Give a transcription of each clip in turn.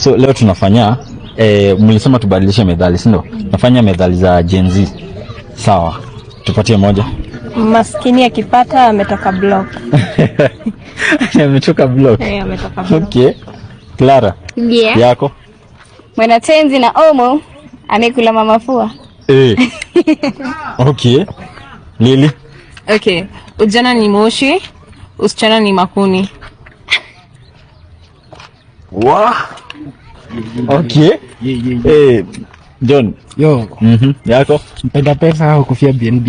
So leo tunafanya mlisema tubadilishe methali, si ndio? Nafanya methali za Gen Z. Sawa. Tupatie moja. Maskini akipata ametoka block. Ametoka block. Ametoka block. Okay. Clara. Yeah. Yako? Mwanatenzi na Omo amekula mamafua. Okay. Lili. Okay. Ujana ni moshi, usichana ni makuni. Okay. John. Yo. Yako? Mpenda pesa au kufia BNB?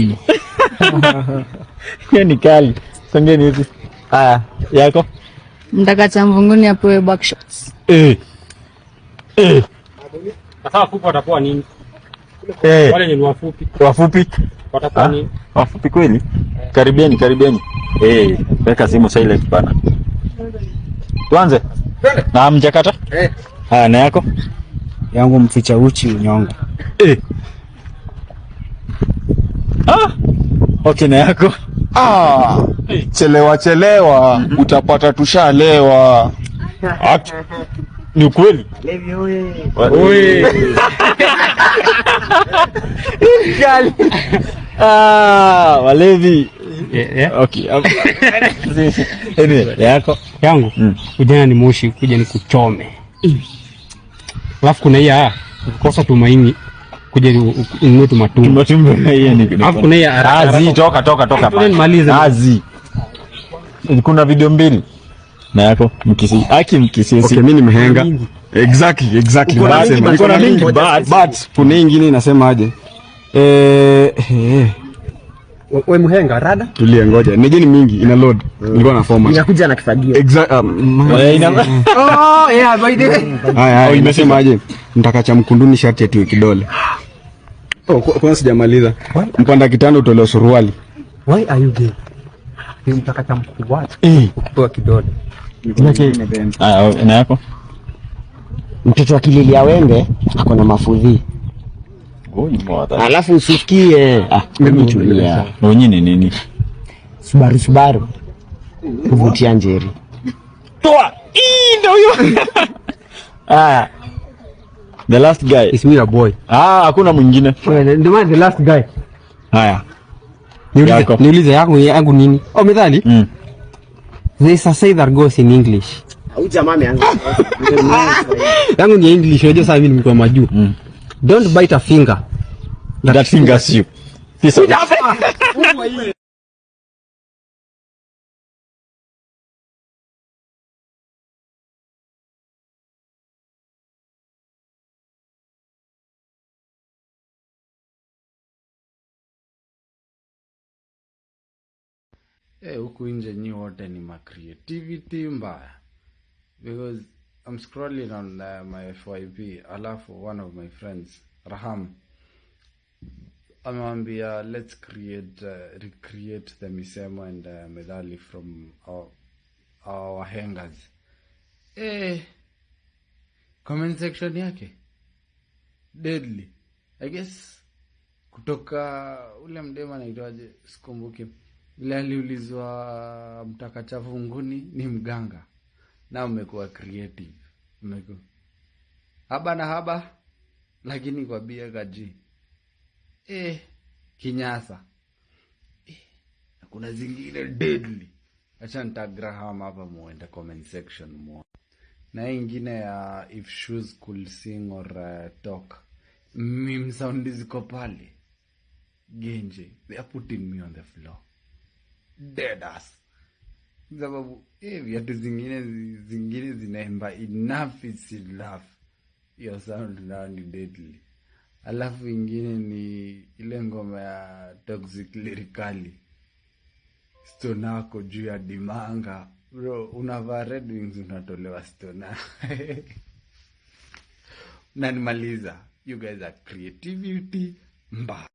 Hiyo ni kali. Songeni hizi. Yako? Mtaka cha mvunguni apewe backshots. Sasa wafupi watakuwa nini? Wale ni wafupi. Wafupi? Watakuwa nini? Wafupi kweli? Karibieni. Weka simu silent bana. Tuanze? Na mjakata? Na yako? Yangu mficha uchi unyongo. Okay, na yako? Chelewa utapata tushalewa. Ni ukweli? Kali. Walevi. Okay. Yako? Yangu ujana ni moshi, kuja ni kuchome. Alafu kuna hii kukosa tumaini, kuja ni ununue matumbo. Alafu kuna hii toka. Maliza. Kuna video mbili. Na yako? Mkisi. Okay, mimi nimehenga. Exactly. Kuna mingi but kuna nyingine inasema aje? Wewe mhenga rada? Tulia ngoja. Nije ni mingi ina load. Nilikuwa na format. Inakuja na kifagio. By the way. Imesema aje? Mtaka cha mkunduni shati atiwe kidole. Kwanza sijamaliza. Mpanda kitanda utolewe suruali. Why are you gay? Mtaka cha mkubwa. Ukipewa kidole. Na yako? Mtoto akililia wembe ako na mafudhi. Alafu usikie tulia. Onyi ni nini? Subaru kuvutia njeri. Toa. Ndio huyo. The last guy. Is me a boy. Hakuna mwingine. Ndio maana the last guy. Haya. Niulize yangu nini? Methali? There is a say that goes in English. Au jamaa ameanza. Yangu ni English, unajua sasa mimi ni mtu wa majuu. Don't bite a finger that fingers you. Peace out. Huku nje nyi wote ni creativity mbaya. Because I'm scrolling on my FYP, alafu one of my friends, Raham, amewambia let's recreate the misemo and methali from our wahengers. Comment section yake deadly. I guess kutoka ule mdema anaitwaje, sikumbuki. Ile aliulizwa mtaka cha vunguni ni mganga. Na umekuwa creative. Umekuwa haba na haba, lakini kwa bia gaji. Kinyasa. Na kuna zingine deadly. Acha nitagraham hapa muende comment section mo. Na ingine ya if shoes could sing or talk. Meme sound ziko pale. Genje. They are putting me on the floor. Dead ass. Sababu viatu zingine zinaimba enough is enough. Your sound now ni deadly. Alafu ingine ni ile ngoma ya Toxic Lyrically. Stonako juu ya dimanga. Bro, unavaa Red Wings unatolewa stona. Unanimaliza. You guys are creativity mbaya.